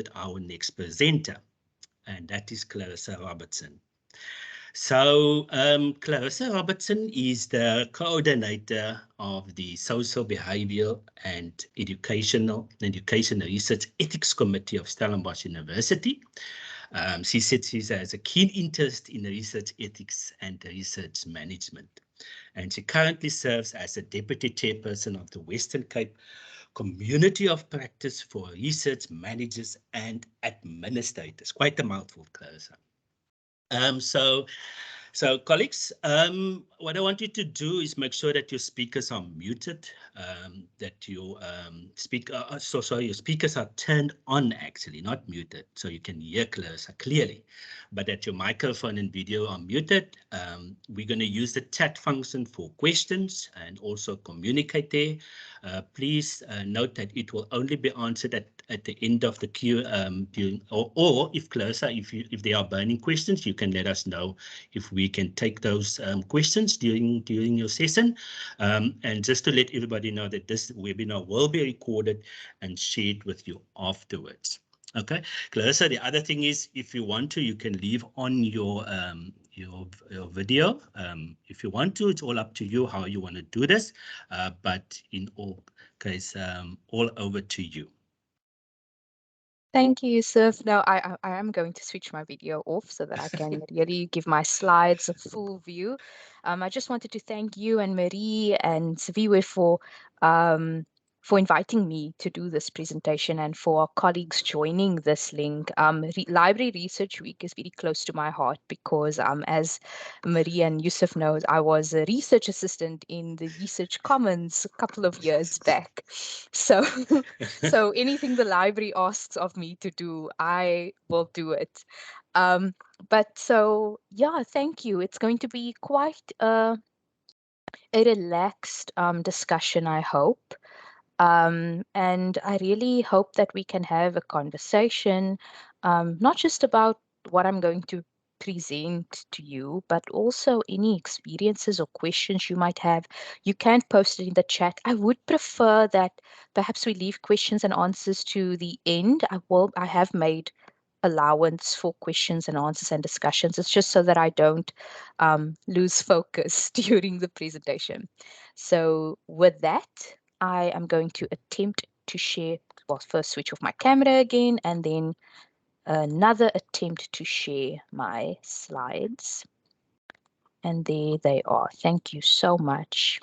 with our next presenter, and that is Clarissa Robertson. So Clarissa Robertson is the coordinator of the Social, Behavioural and Education Research Ethics Committee of Stellenbosch University. She said she has a keen interest in research ethics and research management. And she currently serves as a deputy chairperson of the Western Cape Community of Practice for Research Managers and Administrators. Quite a mouthful, Clarissa. So colleagues, what I want you to do is make sure that your speakers are muted, that your your speakers are turned on, actually, not muted, so you can hear Clarissa clearly, but that your microphone and video are muted. We're going to use the chat function for questions and also communicate there. Please note that it will only be answered at the end of the queue, or if Clarissa, if there are burning questions, you can let us know if we can take those questions during your session. And just to let everybody know that this webinar will be recorded and shared with you afterwards. Okay, Clarissa, the other thing is, if you want to, you can leave on your video. If you want to, it's all up to you how you want to do this. But in all case, all over to you. Thank you, Yusuf. Now, I am going to switch my video off so that I can really give my slides a full view. I just wanted to thank you and Marie and Saviwe for inviting me to do this presentation and for our colleagues joining this link. Library Research Week is very close to my heart because, as Marie and Yusuf knows, I was a research assistant in the Research Commons a couple of years back. So, so anything the library asks of me to do, I will do it. But so, yeah, thank you. It's going to be quite a relaxed discussion, I hope. And I really hope that we can have a conversation, not just about what I'm going to present to you, but also any experiences or questions you might have. You can post it in the chat. I would prefer that perhaps we leave questions and answers to the end. I have made allowance for questions and answers and discussions. It's just so that I don't lose focus during the presentation. So with that, I am going to attempt to share, well, first switch off my camera again, and then another attempt to share my slides. And there they are. Thank you so much.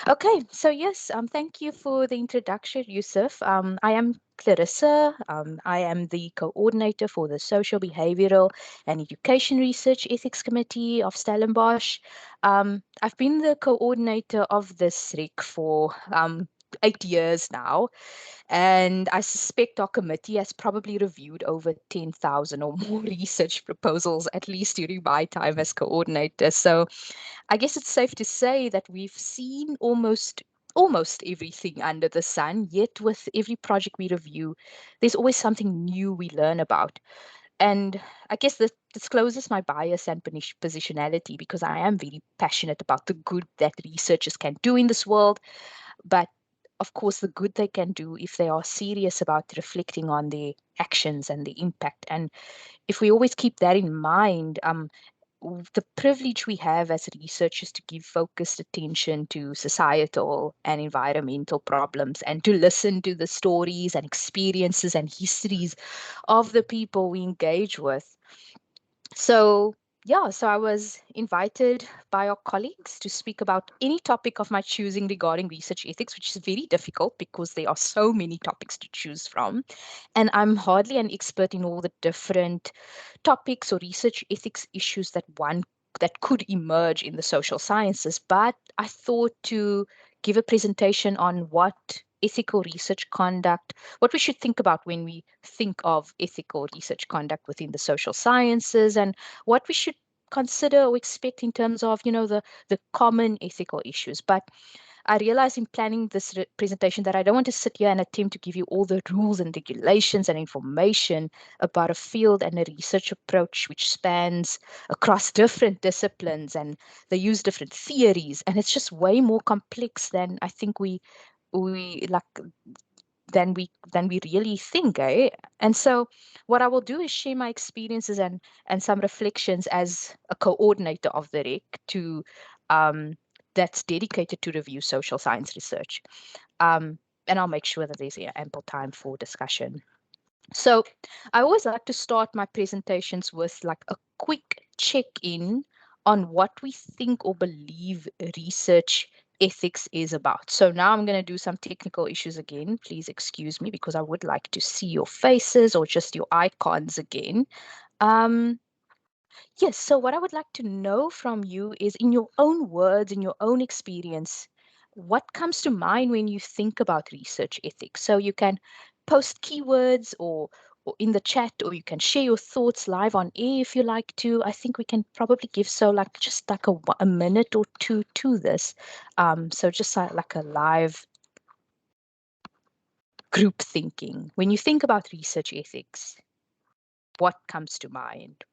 Okay, so yes, thank you for the introduction, Yusuf. I am Clarissa. I am the coordinator for the Social, Behavioural and Education Research Ethics Committee of Stellenbosch. I've been the coordinator of this REC for 8 years now, and I suspect our committee has probably reviewed over 10,000 or more research proposals, at least during my time as coordinator. So I guess it's safe to say that we've seen almost everything under the sun, yet with every project we review, there's always something new we learn about. And I guess this discloses my bias and positionality, because I am very passionate about the good that researchers can do in this world, but of course the good they can do if they are serious about reflecting on their actions and the impact. And if we always keep that in mind, the privilege we have as researchers to give focused attention to societal and environmental problems, and to listen to the stories and experiences and histories of the people we engage with. So yeah, so I was invited by our colleagues to speak about any topic of my choosing regarding research ethics, which is very difficult because there are so many topics to choose from. And I'm hardly an expert in all the different topics or research ethics issues that could emerge in the social sciences. But I thought to give a presentation on what ethical research conduct, what we should think about when we think of ethical research conduct within the social sciences, and what we should consider or expect in terms of, the common ethical issues. But I realized in planning this presentation that I don't want to sit here and attempt to give you all the rules and regulations and information about a field and a research approach which spans across different disciplines, and they use different theories, and it's just way more complex than I think we like than we really think, eh? And so what I will do is share my experiences and some reflections as a coordinator of the REC to that's dedicated to review social science research. And I'll make sure that there's ample time for discussion. So I always like to start my presentations with like a quick check-in on what we think or believe research ethics is about. So now I'm going to do some technical issues again. Please excuse me because I would like to see your faces or just your icons again. Um, yes, so what I would like to know from you is, in your own words, in your own experience, what comes to mind when you think about research ethics? So you can post keywords or in the chat, or you can share your thoughts live on air if you like to. I think we can probably give like just like a minute or two to this. So just like a live group thinking. When you think about research ethics, what comes to mind?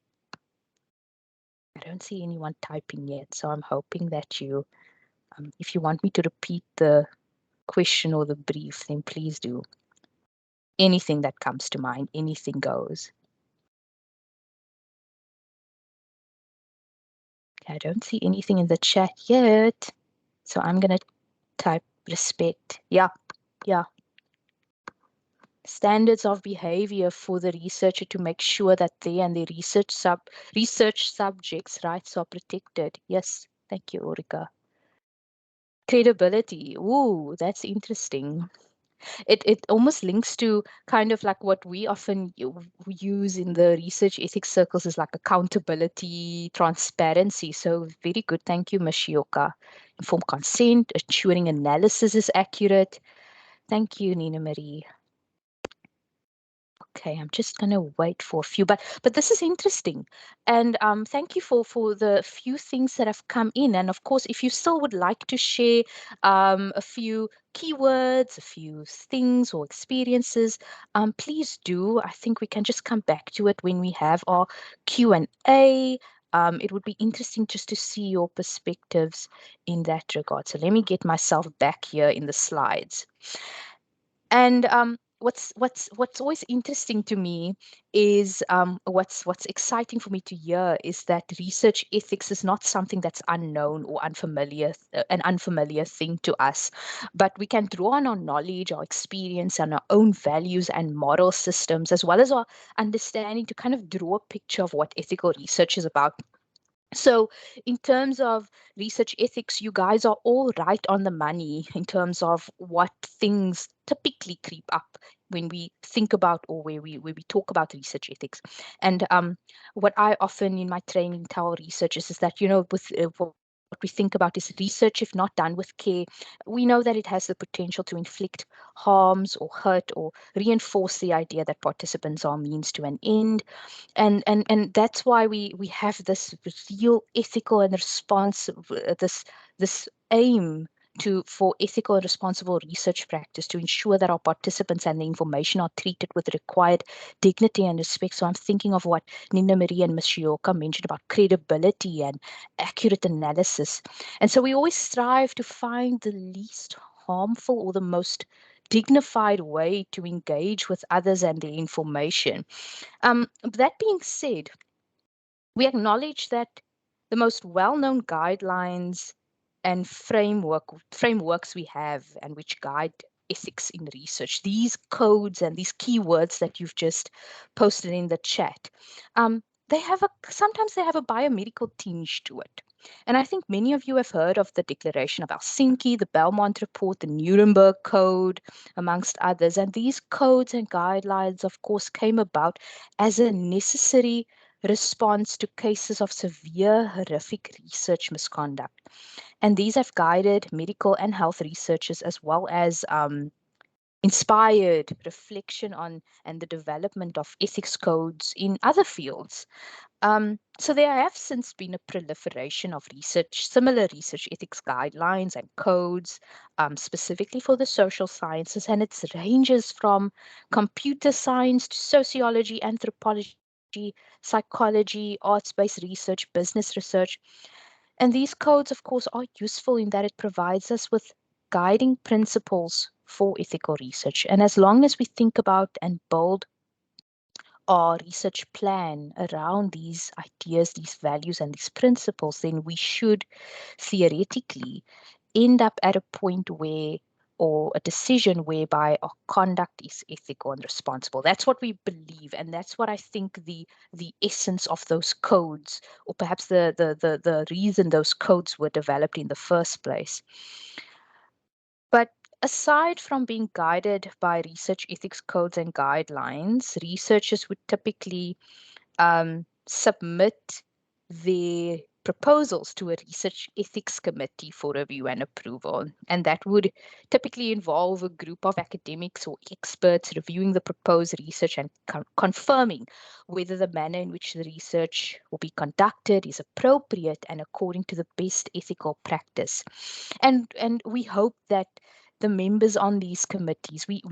I don't see anyone typing yet, so I'm hoping that you, if you want me to repeat the question or the brief, then please do. Anything that comes to mind, anything goes. I don't see anything in the chat yet, so I'm going to type respect. Yeah. Standards of behavior for the researcher to make sure that they and their research subjects' rights are protected. Yes, thank you, Ulrika. Credibility. Ooh, that's interesting. It almost links to kind of like what we often use in the research ethics circles is like accountability, transparency. So very good. Thank you, Mashioka. Informed consent, ensuring analysis is accurate. Thank you, Nina Marie. Okay, I'm just going to wait for a few, but this is interesting, and thank you for the few things that have come in. And of course, if you still would like to share a few keywords, a few things or experiences, please do. I think we can just come back to it when we have our Q&A. It would be interesting just to see your perspectives in that regard. So let me get myself back here in the slides. And what's always interesting to me is what's exciting for me to hear is that research ethics is not something that's unknown or unfamiliar, an unfamiliar thing to us, but we can draw on our knowledge, our experience, and our own values and moral systems, as well as our understanding, to kind of draw a picture of what ethical research is about. So, in terms of research ethics, you guys are all right on the money in terms of what things typically creep up when we think about, or where we talk about research ethics. And what I often in my training tell researchers is that, with what we think about is research, if not done with care, we know that it has the potential to inflict harms or hurt or reinforce the idea that participants are means to an end. And that's why we have this real ethical and this aim for ethical and responsible research practice, to ensure that our participants and the information are treated with required dignity and respect. So I'm thinking of what Nina Marie and Ms. Shioka mentioned about credibility and accurate analysis. And so we always strive to find the least harmful or the most dignified way to engage with others and their information. That being said, we acknowledge that the most well-known guidelines and frameworks we have, and which guide ethics in research, these codes and these keywords that you've just posted in the chat, sometimes they have a biomedical tinge to it. And I think many of you have heard of the Declaration of Helsinki, the Belmont Report, the Nuremberg Code, amongst others. And these codes and guidelines, of course, came about as a necessary response to cases of severe, horrific research misconduct. And these have guided medical and health researchers, as well as inspired reflection on and the development of ethics codes in other fields. So there have since been a proliferation of similar research ethics guidelines and codes, specifically for the social sciences, and it ranges from computer science to sociology, anthropology, psychology, arts-based research, business research. And these codes, of course, are useful in that it provides us with guiding principles for ethical research. And as long as we think about and build our research plan around these ideas, these values, and these principles, then we should theoretically end up at a point where, or a decision whereby our conduct is ethical and responsible. That's what we believe, and that's what I think the essence of those codes, or perhaps the reason those codes were developed in the first place. But aside from being guided by research ethics codes and guidelines, researchers would typically submit their proposals to a research ethics committee for review and approval. And that would typically involve a group of academics or experts reviewing the proposed research and confirming whether the manner in which the research will be conducted is appropriate and according to the best ethical practice. And we hope that the members on these committees, we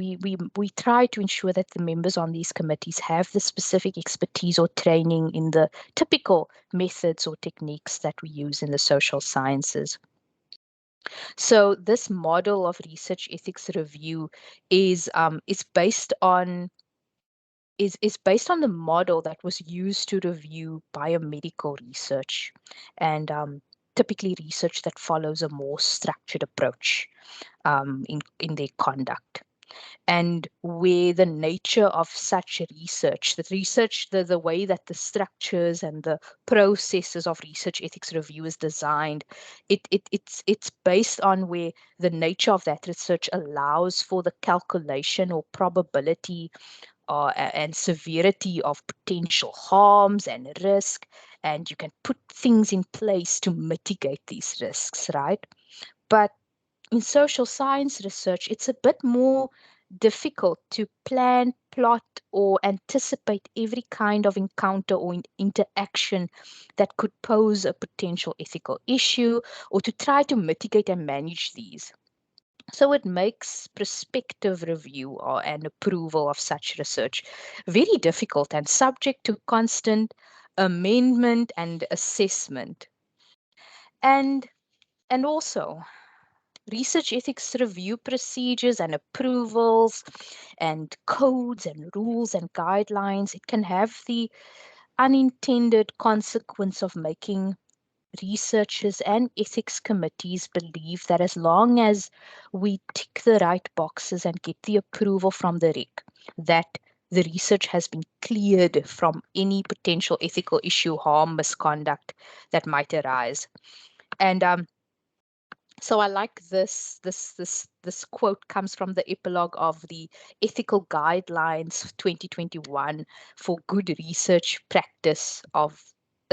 try to ensure that the members on these committees have the specific expertise or training in the typical methods or techniques that we use in the social sciences. So this model of research ethics review is based on the model that was used to review biomedical research, and typically research that follows a more structured approach in their conduct. And where the nature of such research, the way that the structures and the processes of research ethics review is designed, it's based on where the nature of that research allows for the calculation or probability and severity of potential harms and risk, and you can put things in place to mitigate these risks, right? But in social science research, it's a bit more difficult to plan, plot, or anticipate every kind of encounter or interaction that could pose a potential ethical issue, or to try to mitigate and manage these. So it makes prospective review and approval of such research very difficult and subject to constant amendment and assessment. And also, research ethics review procedures and approvals and codes and rules and guidelines, it can have the unintended consequence of making researchers and ethics committees believe that as long as we tick the right boxes and get the approval from the REC, that the research has been cleared from any potential ethical issue, harm, misconduct that might arise. And so I like this quote comes from the epilogue of the Ethical Guidelines 2021 for Good Research Practice of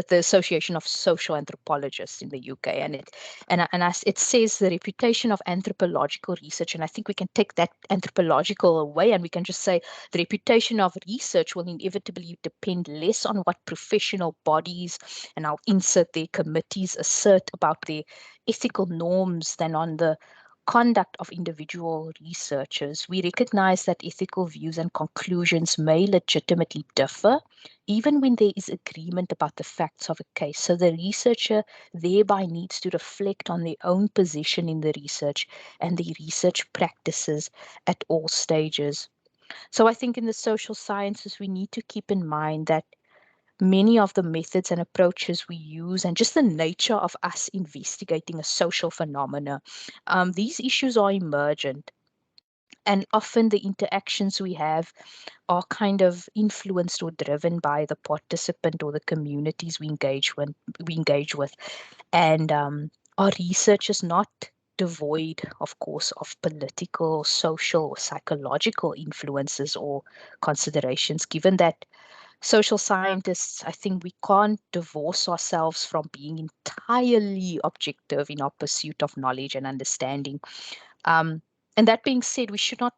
the Association of Social Anthropologists in the UK, and it says the reputation of anthropological research, and I think we can take that anthropological away, and we can just say the reputation of research will inevitably depend less on what professional bodies, and I'll insert their committees, assert about their ethical norms than on the conduct of individual researchers. We recognize that ethical views and conclusions may legitimately differ, even when there is agreement about the facts of a case. So the researcher thereby needs to reflect on their own position in the research and the research practices at all stages. So I think in the social sciences, we need to keep in mind that many of the methods and approaches we use, and just the nature of us investigating a social phenomena, these issues are emergent. And often the interactions we have are kind of influenced or driven by the participant or the communities we engage with. And our research is not devoid, of course, of political, social, or psychological influences or considerations, given that social scientists, I think we can't divorce ourselves from being entirely objective in our pursuit of knowledge and understanding. And that being said, we should not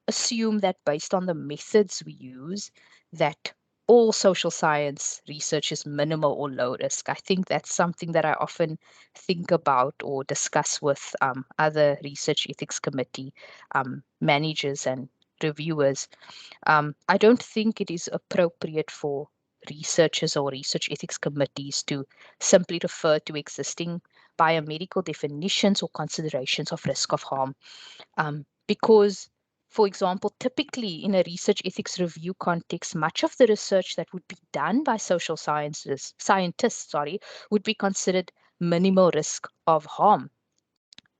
assume that based on the methods we use, that all social science research is minimal or low risk. I think that's something that I often think about or discuss with other research ethics committee managers and reviewers. I don't think it is appropriate for researchers or research ethics committees to simply refer to existing biomedical definitions or considerations of risk of harm, because, for example, typically in a research ethics review context, much of the research that would be done by social scientists, would be considered minimal risk of harm.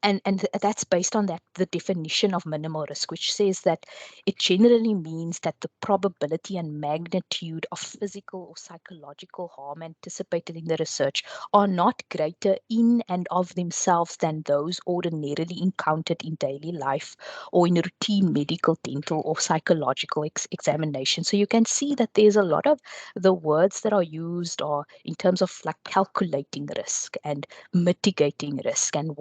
And that's based on the definition of minimal risk, which says that it generally means that the probability and magnitude of physical or psychological harm anticipated in the research are not greater in and of themselves than those ordinarily encountered in daily life or in routine medical, dental, or psychological examination. So you can see that there's a lot of the words that are used are in terms of like calculating risk and mitigating risk, and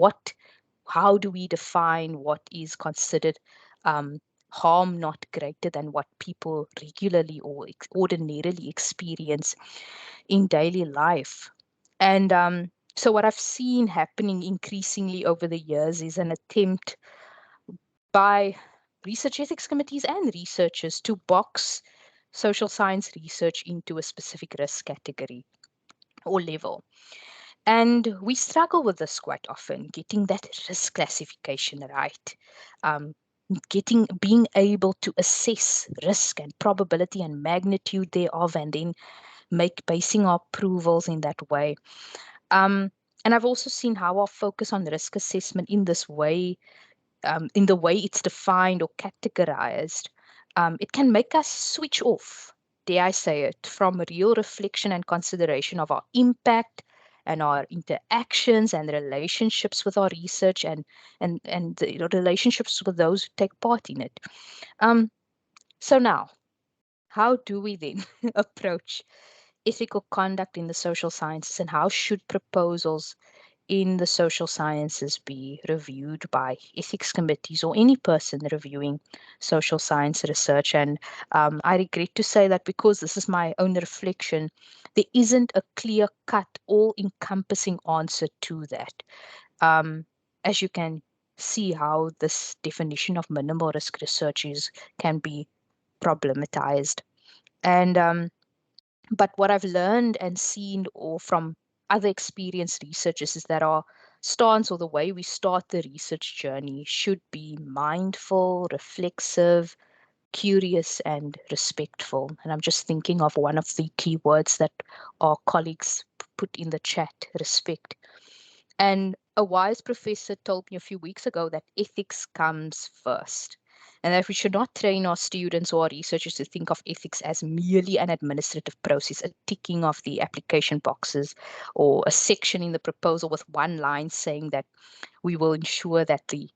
how do we define what is considered harm not greater than what people regularly or ordinarily experience in daily life. And so what I've seen happening increasingly over the years is an attempt by research ethics committees and researchers to box social science research into a specific risk category or level. And we struggle with this quite often, getting that risk classification right, um, being able to assess risk and probability and magnitude thereof, and then basing our approvals in that way. And I've also seen how our focus on risk assessment in this way, in the way it's defined or categorized, it can make us switch off, dare I say it, from real reflection and consideration of our impact and our interactions and relationships with our research and the relationships with those who take part in it. So now, how do we then approach ethical conduct in the social sciences, and how should proposals in the social sciences be reviewed by ethics committees or any person reviewing social science research? And I regret to say that because this is my own reflection, there isn't a clear-cut, all-encompassing answer to that. As you can see how this definition of minimal risk research can be problematized. And but what I've learned and seen or from other experienced researchers is that our stance or the way we start the research journey should be mindful, reflexive, curious, and respectful. And I'm just thinking of one of the key words that our colleagues put in the chat: respect. And a wise professor told me a few weeks ago that ethics comes first, and that we should not train our students or our researchers to think of ethics as merely an administrative process, a ticking of the application boxes, or a section in the proposal with one line saying that we will ensure that the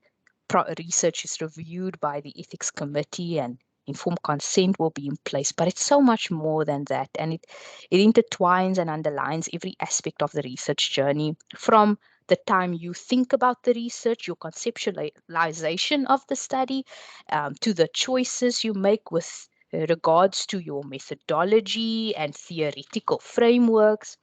research is reviewed by the ethics committee and informed consent will be in place. But it's so much more than that, and it intertwines and underlines every aspect of the research journey, from the time you think about the research, your conceptualization of the study, to the choices you make with regards to your methodology and theoretical frameworks.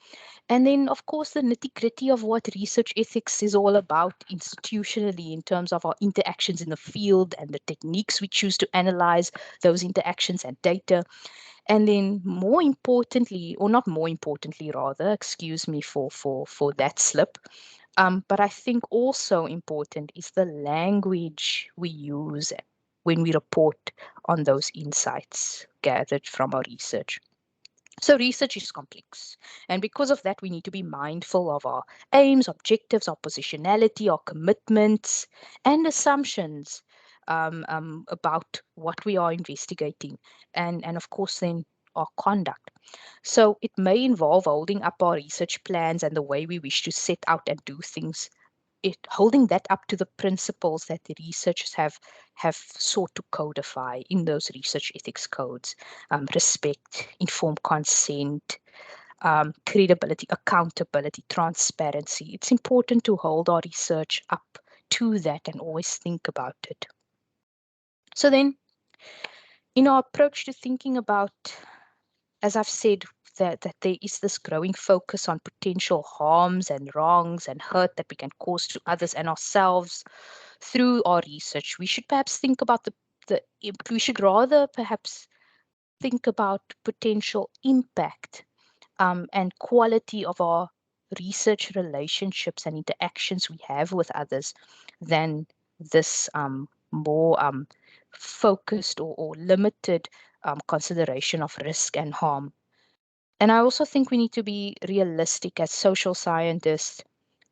And then, of course, the nitty-gritty of what research ethics is all about institutionally in terms of our interactions in the field and the techniques we choose to analyze those interactions and data. And then more importantly, or not more importantly, rather, excuse me for that slip, but I think also important is the language we use when we report on those insights gathered from our research. So research is complex, and because of that, we need to be mindful of our aims, objectives, our positionality, our commitments, and assumptions about what we are investigating, and of course then our conduct. So it may involve holding up our research plans and the way we wish to set out and do things, holding that up to the principles that the researchers have sought to codify in those research ethics codes: respect, informed consent, credibility, accountability, transparency. It's important to hold our research up to that and always think about it. So then, in our approach to thinking about, as I've said, that there is this growing focus on potential harms and wrongs and hurt that we can cause to others and ourselves through our research, we should perhaps think about we should rather perhaps think about potential impact and quality of our research relationships and interactions we have with others than this more focused or limited consideration of risk and harm. And I also think we need to be realistic as social scientists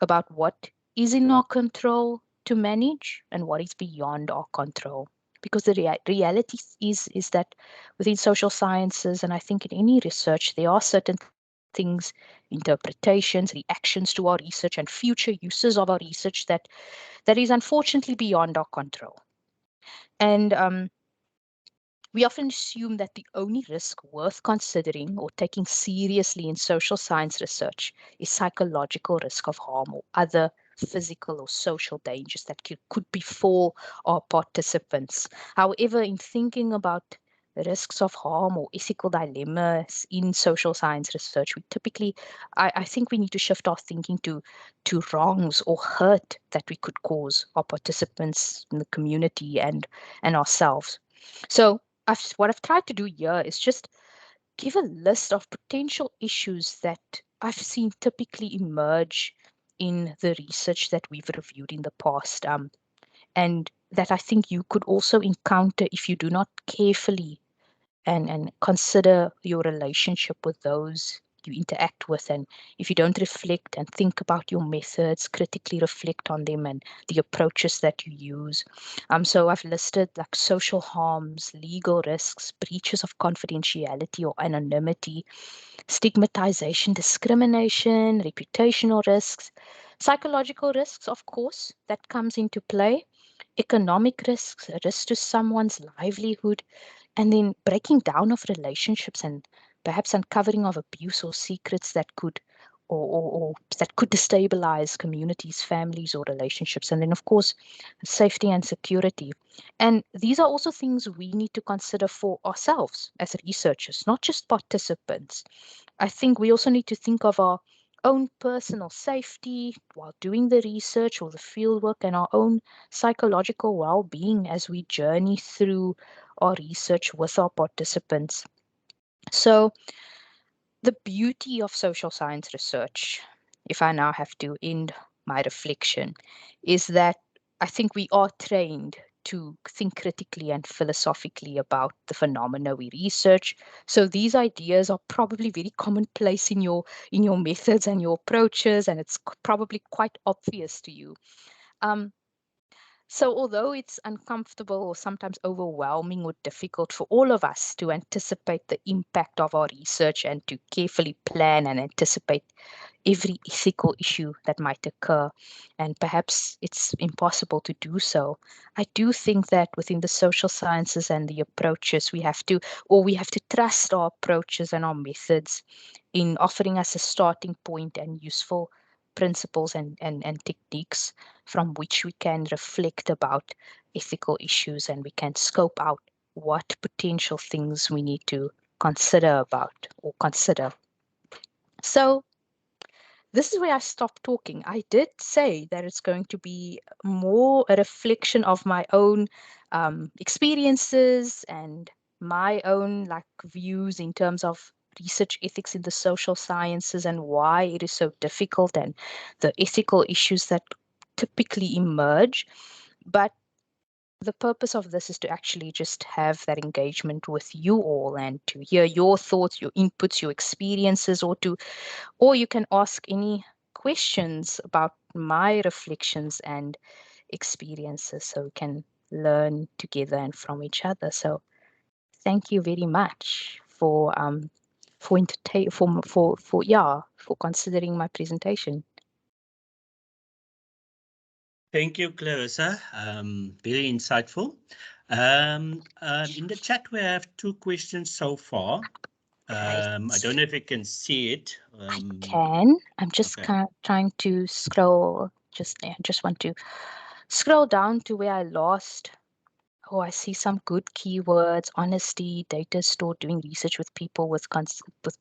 about what is in our control to manage and what is beyond our control. Because the reality is that within social sciences, and I think in any research, there are certain things, interpretations, reactions to our research, and future uses of our research that is unfortunately beyond our control. And we often assume that the only risk worth considering or taking seriously in social science research is psychological risk of harm or other physical or social dangers that could befall our participants. However, in thinking about risks of harm or ethical dilemmas in social science research, we typically, I think we need to shift our thinking to wrongs or hurt that we could cause our participants in the community and ourselves. So what I've tried to do here is just give a list of potential issues that I've seen typically emerge in the research that we've reviewed in the past, and that I think you could also encounter if you do not carefully and consider your relationship with those you interact with. And if you don't reflect and think about your methods, critically reflect on them and the approaches that you use. So I've listed like social harms, legal risks, breaches of confidentiality or anonymity, stigmatization, discrimination, reputational risks, psychological risks, of course, that comes into play, economic risks, risks to someone's livelihood, and then breaking down of relationships and perhaps uncovering of abuse or secrets that could or that could destabilize communities, families, or relationships. And then, of course, safety and security. And these are also things we need to consider for ourselves as researchers, not just participants. I think we also need to think of our own personal safety while doing the research or the fieldwork and our own psychological well-being as we journey through our research with our participants. So the beauty of social science research, if I now have to end my reflection, is that I think we are trained to think critically and philosophically about the phenomena we research. So these ideas are probably very commonplace in your methods and your approaches, and it's probably quite obvious to you. Um, so, although it's uncomfortable or sometimes overwhelming or difficult for all of us to anticipate the impact of our research and to carefully plan and anticipate every ethical issue that might occur, and perhaps it's impossible to do so, I do think that within the social sciences and the approaches, we have to trust our approaches and our methods in offering us a starting point and useful principles and techniques from which we can reflect about ethical issues and we can scope out what potential things we need to consider about or consider. So this is where I stopped talking. I did say that it's going to be more a reflection of my own experiences and my own like views in terms of research ethics in the social sciences and why it is so difficult and the ethical issues that typically emerge. But the purpose of this is to actually just have that engagement with you all and to hear your thoughts, your inputs, your experiences, or you can ask any questions about my reflections and experiences so we can learn together and from each other. So thank you very much for considering my presentation. Thank you, Clarissa. Very insightful. In the chat, we have two questions so far. Great. I don't know if you can see it. I can. I'm just Okay. kind of trying to scroll. I just want to scroll down to where I lost. Oh, I see some good keywords: honesty, data store, doing research with people with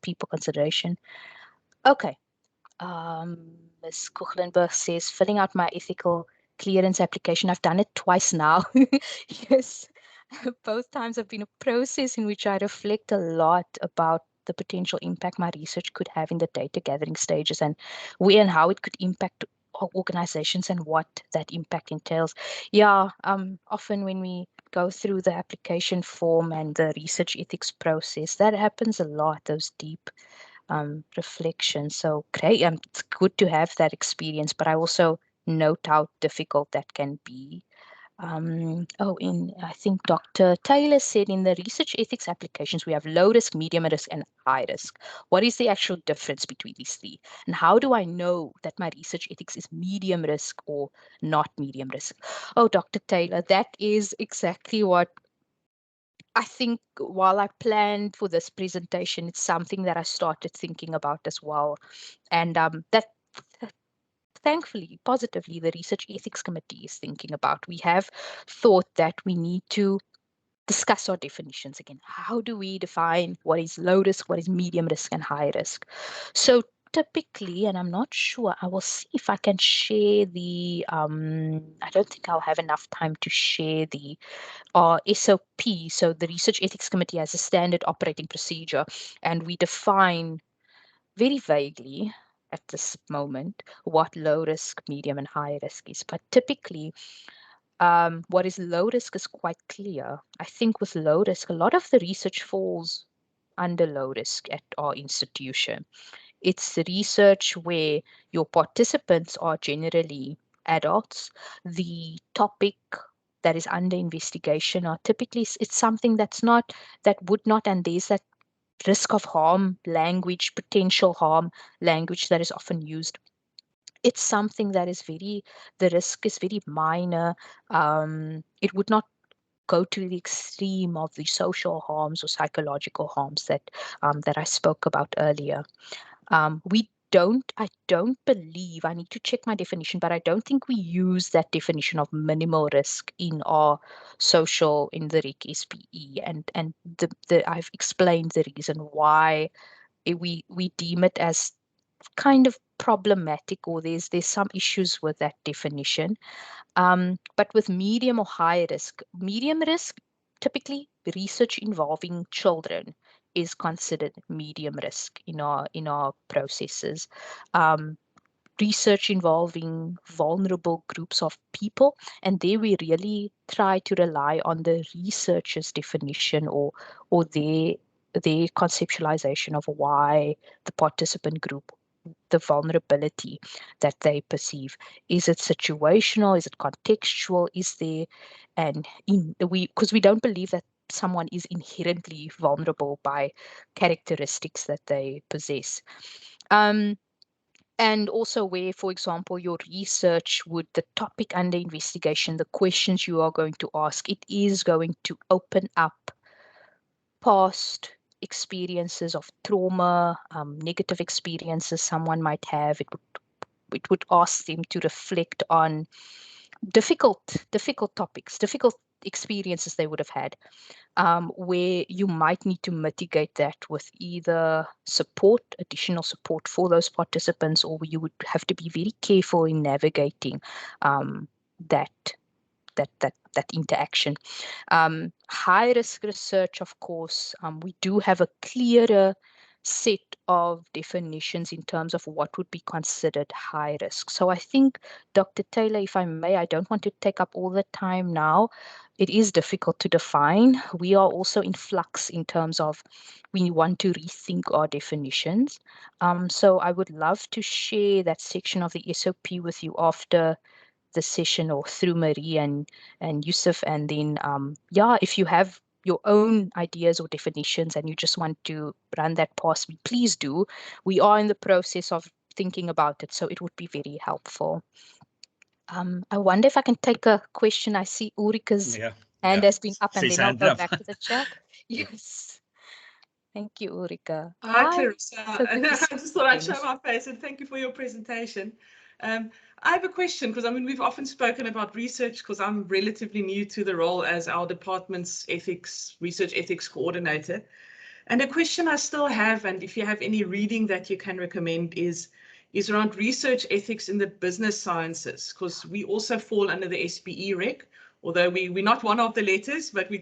people consideration. Okay. Ms. Kuchlenberg says, filling out my ethical clearance application. I've done it twice now. Yes. Both times have been a process in which I reflect a lot about the potential impact my research could have in the data gathering stages and where and how it could impact organizations and what that impact entails. Yeah, often when we go through the application form and the research ethics process, that happens a lot, those deep reflections. So great, it's good to have that experience, but I also note how difficult that can be. I think Dr. Taylor said in the research ethics applications, we have low risk, medium risk, and high risk. What is the actual difference between these three? And how do I know that my research ethics is medium risk or not medium risk? Oh, Dr. Taylor, that is exactly what I think while I planned for this presentation, it's something that I started thinking about as well. And that thankfully, positively, the Research Ethics Committee is thinking about. We have thought that we need to discuss our definitions again. How do we define what is low risk, what is medium risk, and high risk? So typically, and I'm not sure, I will see if I can share the, I don't think I'll have enough time to share the SOP. So the Research Ethics Committee has a standard operating procedure, and we define very vaguely at this moment what low risk, medium, and high risk is. But typically, what is low risk is quite clear. I think with low risk, a lot of the research falls under low risk at our institution. It's research where your participants are generally adults. The topic that is under investigation are typically, it's something that would not, and there's that risk of harm language, potential harm language that is often used. It's something that is the risk is very minor. It would not go to the extreme of the social harms or psychological harms that I spoke about earlier. I don't believe, I need to check my definition, but I don't think we use that definition of minimal risk in our in the RIC SPE. And I've explained the reason why we deem it as kind of problematic, or there's some issues with that definition. But with medium or high risk, medium risk, typically research involving children is considered medium risk in our processes. Um, Research involving vulnerable groups of people, and there we really try to rely on the researcher's definition or their conceptualization of why the participant group, the vulnerability that they perceive. Is it situational? Is it contextual? Is there, because we don't believe that someone is inherently vulnerable by characteristics that they possess. And also where, for example, your research would, the topic under investigation, the questions you are going to ask, it is going to open up past experiences of trauma, negative experiences someone might have. It would ask them to reflect on difficult topics, difficult experiences they would have had, where you might need to mitigate that with either support, additional support for those participants, or you would have to be very careful in navigating that interaction. High risk research, of course, we do have a clearer set of definitions in terms of what would be considered high risk. So I think, Dr. Taylor, if I may, I don't want to take up all the time now. It is difficult to define. We are also in flux in terms of we want to rethink our definitions. So I would love to share that section of the SOP with you after the session, or through Marie and Yusuf. And then, if you have your own ideas or definitions and you just want to run that past me, please do. We are in the process of thinking about it, so it would be very helpful. I wonder if I can take a question. I see Ulrike's hand has been up, and then I'll go back to the chat. Yes. Thank you, Ulrike. Hi, Clarissa. I just thought I'd show my face, and thank you for your presentation. I have a question, because we've often spoken about research, because I'm relatively new to the role as our department's research ethics coordinator. And a question I still have, and if you have any reading that you can recommend, is around research ethics in the business sciences, because we also fall under the SPE rec, although we're not one of the letters, but we're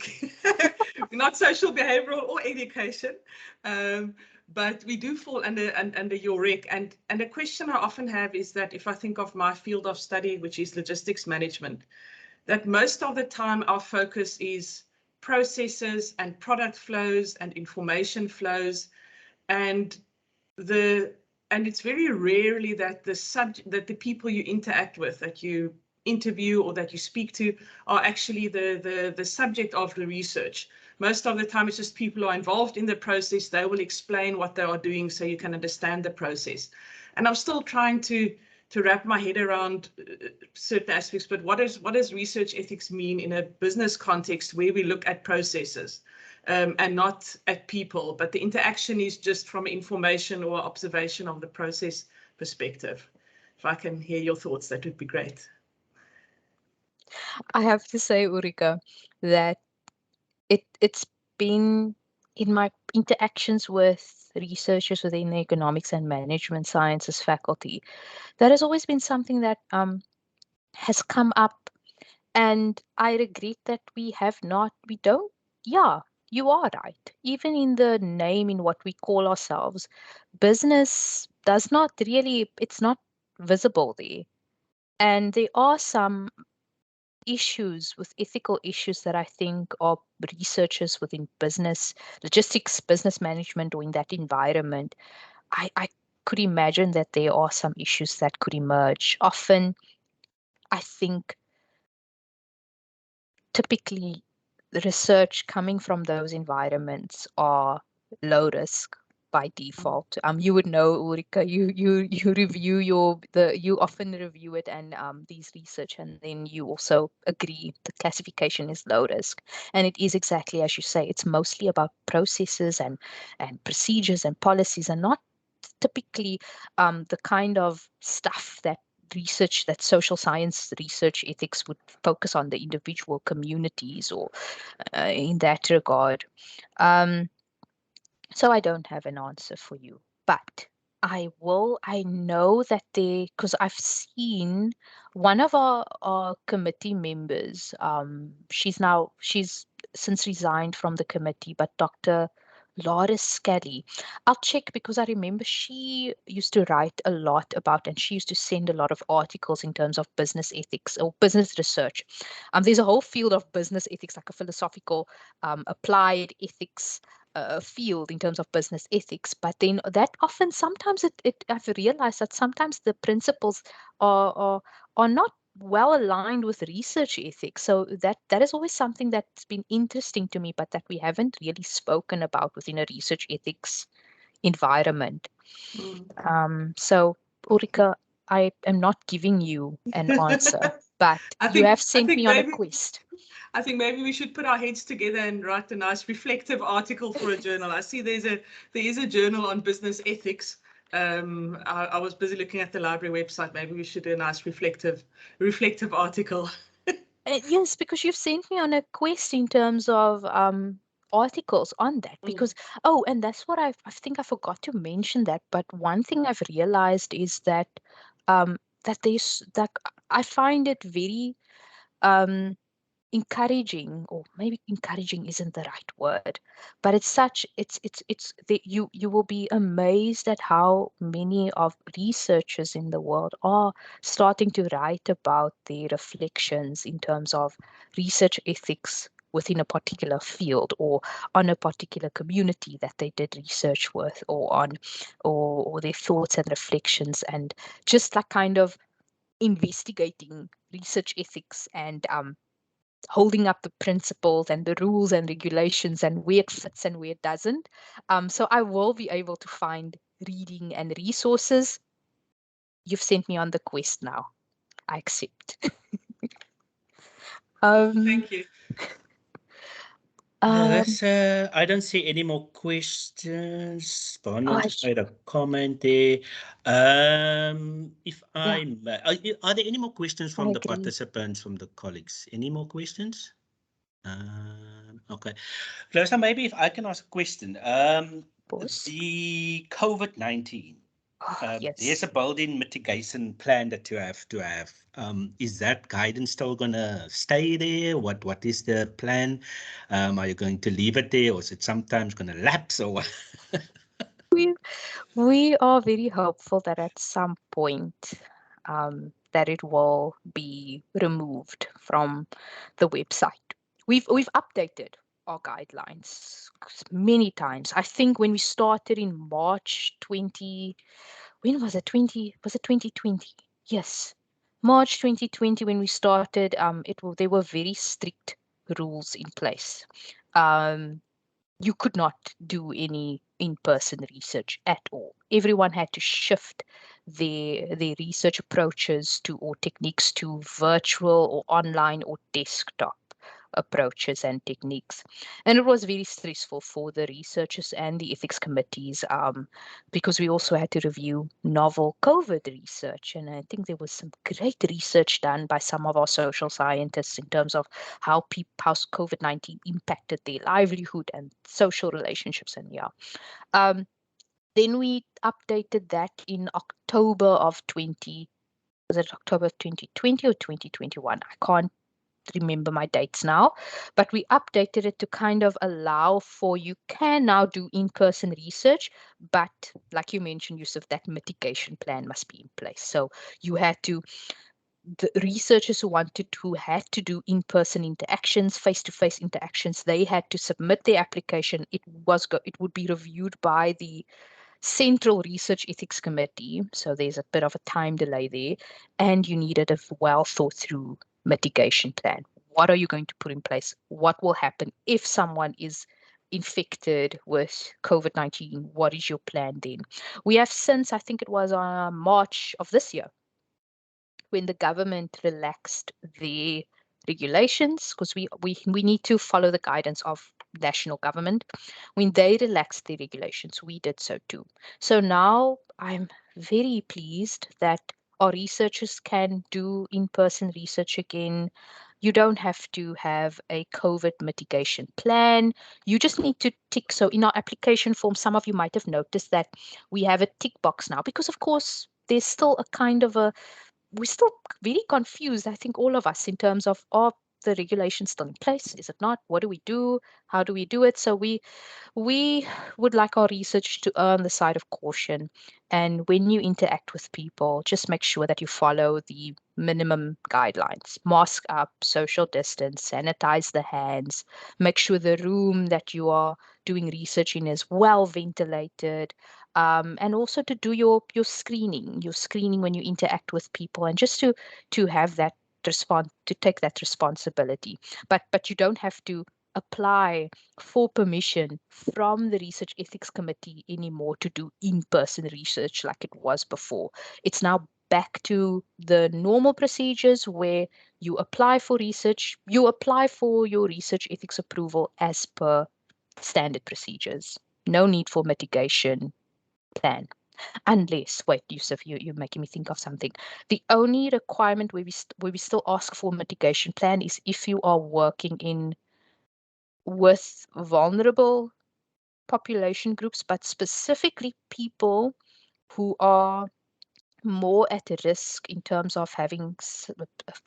not social, behavioural, or education. but we do fall under your rec. And a question I often have is that if I think of my field of study, which is logistics management, that most of the time our focus is processes and product flows and information flows, and it's very rarely that the people you interact with, that you interview or that you speak to, are actually the subject of the research. Most of the time it's just people who are involved in the process. They will explain what they are doing so you can understand the process. And I'm still trying to wrap my head around certain aspects, but what does research ethics mean in a business context where we look at processes and not at people, but the interaction is just from information or observation of the process perspective? If I can hear your thoughts, that would be great. I have to say, Ulrika, that it's been in my interactions with researchers within the economics and management sciences faculty, that has always been something that has come up, and I regret that we don't. Yeah, you are right. Even in the name, in what we call ourselves, business does not really, it's not visible there. And there are some issues with ethical issues that I think are researchers within business, logistics, business management, or in that environment. I could imagine that there are some issues that could emerge. Often, I think typically the research coming from those environments are low risk by default. You would know, Ulrika, you review you often review it and these research, and then you also agree the classification is low risk. And it is exactly as you say, it's mostly about processes and procedures and policies, and not typically the kind of stuff that research, that social science research ethics would focus on the individual communities or in that regard. So I don't have an answer for you, but I know that because I've seen one of our committee members, she's since resigned from the committee, but Dr. Laura Scully. I'll check because I remember she used to write a lot about, and she used to send a lot of articles in terms of business ethics or business research. There's a whole field of business ethics, like a philosophical applied ethics field in terms of business ethics, but then that often sometimes I've realized that sometimes the principles are not well aligned with research ethics. So that is always something that's been interesting to me, but that we haven't really spoken about within a research ethics environment. So Ulrika, I am not giving you an answer, but you have sent me on a quest. I think maybe we should put our heads together and write a nice reflective article for a journal. I see there is a journal on business ethics. I was busy looking at the library website. Maybe we should do a nice reflective article. Yes, because you've sent me on a quest in terms of articles on that. Because and that's what I think I forgot to mention that. But one thing I've realized is that that I find it very encouraging, or maybe encouraging isn't the right word, but you will be amazed at how many of researchers in the world are starting to write about their reflections in terms of research ethics within a particular field or on a particular community that they did research with, or their thoughts and reflections, and just like kind of investigating research ethics and holding up the principles and the rules and regulations and where it fits and where it doesn't. So I will be able to find reading and resources. You've sent me on the quest now. I accept. Thank you. I don't see any more questions. Barnum just made a comment there. If I may, are there any more questions from the participants, from the colleagues? Any more questions? Okay. Clarissa, maybe if I can ask a question. The COVID-19. There's a building mitigation plan that you have to have. Is that guidance still going to stay there? What is the plan? Are you going to leave it there, or is it sometimes going to lapse, or what? we are very hopeful that at some point that it will be removed from the website. We've updated our guidelines many times. I think when we started in March 20, when was it? Was it 2020? Yes, March 2020 when we started. There were very strict rules in place. You could not do any in-person research at all. Everyone had to shift their research approaches to or techniques to virtual or online or desktop approaches and techniques. And it was very stressful for the researchers and the ethics committees because we also had to review novel COVID research. And I think there was some great research done by some of our social scientists in terms of how COVID-19 impacted their livelihood and social relationships. And then we updated that in October of 2020 or 2021? I can't remember my dates now, but we updated it to kind of allow for you can now do in-person research, but like you mentioned, Yusuf, that mitigation plan must be in place. So you had to, the researchers who had to do in-person interactions, face-to-face interactions, they had to submit their application. It would be reviewed by the Central Research Ethics Committee. So there's a bit of a time delay there, and you needed a well thought through mitigation plan. What are you going to put in place? What will happen if someone is infected with COVID-19? What is your plan then? We have since, I think it was March of this year, when the government relaxed the regulations, because we need to follow the guidance of national government. When they relaxed the regulations, we did so too. So now I'm very pleased that our researchers can do in-person research again. You don't have to have a COVID mitigation plan. You just need to tick. So in our application form, some of you might have noticed that we have a tick box now, because of course there's still a kind of we're still very confused, I think, all of us, in terms of, are the regulations still in place? Is it not? What do we do? How do we do it? So we would like our research to err on the side of caution. And when you interact with people, just make sure that you follow the minimum guidelines. Mask up, social distance, sanitize the hands, make sure the room that you are doing research in is well ventilated, and also to do your screening when you interact with people, and just to have that to take that responsibility. But you don't have to apply for permission from the Research Ethics Committee anymore to do in-person research like it was before. It's now back to the normal procedures where you apply for your research ethics approval as per standard procedures. No need for mitigation plan. Unless, wait, Yusuf, you're making me think of something. The only requirement where we still ask for mitigation plan is if you are working with vulnerable population groups, but specifically people who are more at risk in terms of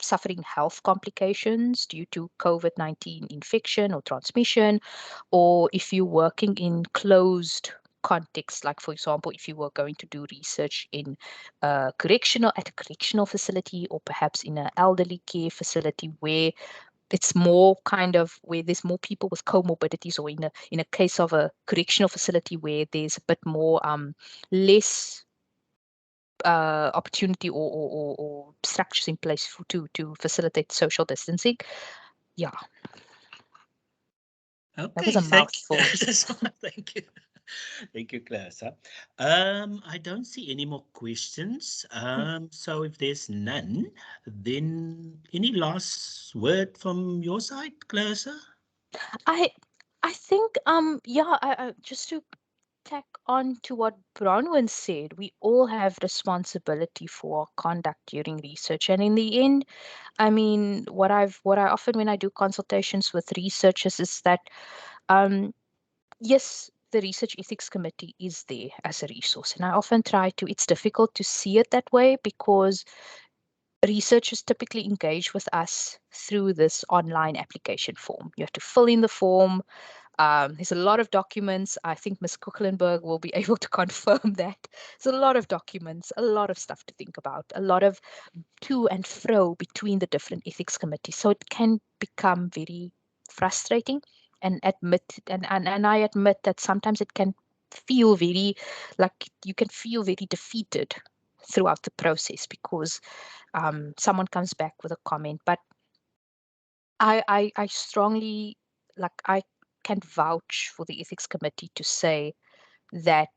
suffering health complications due to COVID-19 infection or transmission, or if you're working in closed contexts, like for example, if you were going to do research at a correctional facility, or perhaps in an elderly care facility where it's more kind of where there's more people with comorbidities, or in a case of a correctional facility where there's a bit more less opportunity or structures in place to facilitate social distancing. Yeah. Okay, that was a mouthful. Thank you. Thank you, Clarissa. I don't see any more questions. So if there's none, then any last word from your side, Clarissa? I think I just to tack on to what Bronwyn said, we all have responsibility for our conduct during research. And in the end, I mean, what I often, when I do consultations with researchers, is that yes, the Research Ethics Committee is there as a resource. And I often it's difficult to see it that way, because researchers typically engage with us through this online application form. You have to fill in the form. There's a lot of documents. I think Ms. Kucklenberg will be able to confirm that. There's a lot of documents, a lot of stuff to think about, a lot of to and fro between the different ethics committees. So it can become very frustrating, and I admit that sometimes it can feel very like you can feel very defeated throughout the process because someone comes back with a comment. But I strongly, like, I can vouch for the ethics committee to say that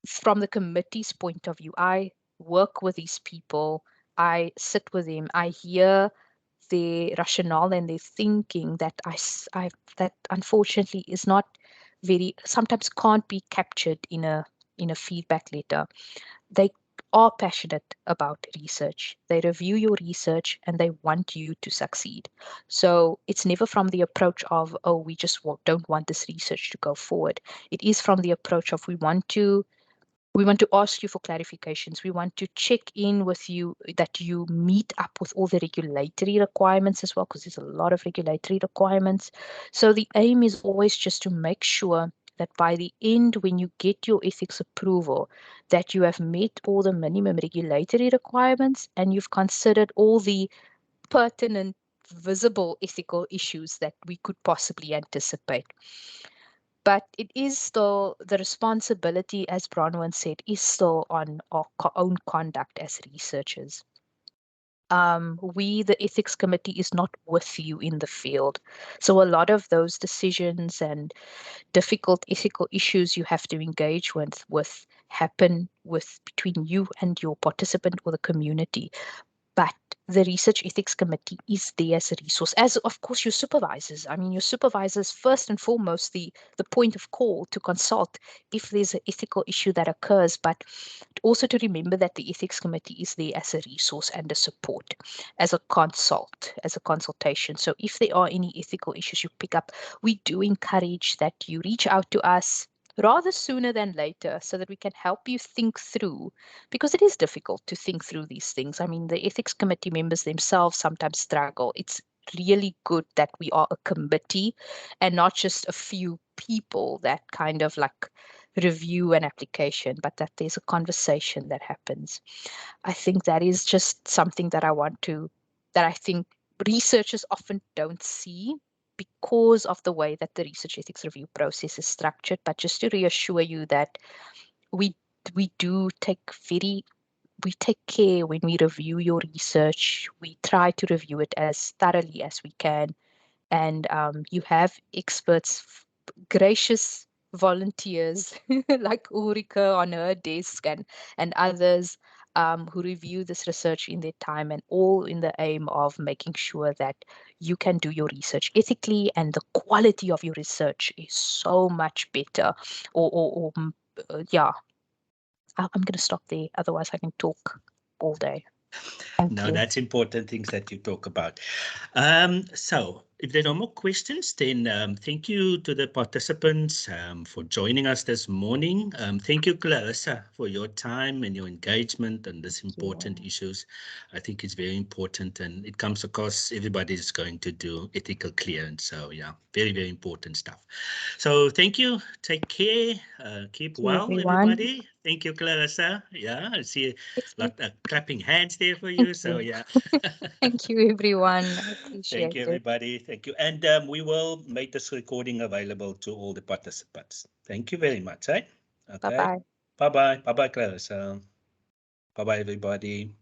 from the committee's point of view, I work with these people, I sit with them, I hear their rationale and their thinking that that unfortunately is not very, sometimes can't be captured in a feedback letter. They are passionate about research. They review your research and they want you to succeed. So it's never from the approach of, oh, we just don't want this research to go forward. It is from the approach of we want to ask you for clarifications. We want to check in with you that you meet up with all the regulatory requirements as well, because there's a lot of regulatory requirements. So the aim is always just to make sure that by the end, when you get your ethics approval, that you have met all the minimum regulatory requirements and you've considered all the pertinent, visible ethical issues that we could possibly anticipate. But it is still the responsibility, as Bronwyn said, is still on our own conduct as researchers. We, the ethics committee, is not with you in the field. So a lot of those decisions and difficult ethical issues you have to engage with happen between you and your participant or the community. But the Research Ethics Committee is there as a resource, as of course your supervisors. I mean, your supervisors, first and foremost, the point of call to consult if there's an ethical issue that occurs, but also to remember that the Ethics Committee is there as a resource and a support, as a consultation. So if there are any ethical issues you pick up, we do encourage that you reach out to us rather sooner than later so that we can help you think through, because it is difficult to think through these things. I mean, the ethics committee members themselves sometimes struggle. It's really good that we are a committee and not just a few people that kind of like review an application, but that there's a conversation that happens. I think that is just something that I think researchers often don't see because of the way that the research ethics review process is structured. But just to reassure you that we do take care when we review your research. We try to review it as thoroughly as we can. And you have experts, gracious volunteers like Ulrika on her desk and others who review this research in their time, and all in the aim of making sure that you can do your research ethically and the quality of your research is so much better. Yeah, I'm going to stop there. Otherwise, I can talk all day. Thank you. That's important things that you talk about. So if there are no more questions, then thank you to the participants for joining us this morning. Thank you, Clarissa, for your time and your engagement on this important issues. I think it's very important, and it comes across everybody is going to do ethical clearance. So yeah, very, very important stuff. So thank you. Take care. Keep well, everybody. Thank you, Clarissa. Yeah, I see a lot of clapping hands there for you. So yeah. Thank you, everyone. I appreciate it. Thank you, everybody. Thank you. And we will make this recording available to all the participants. Thank you very much. Okay. Bye-bye. Bye-bye. Bye-bye, Clarissa. Bye-bye, everybody.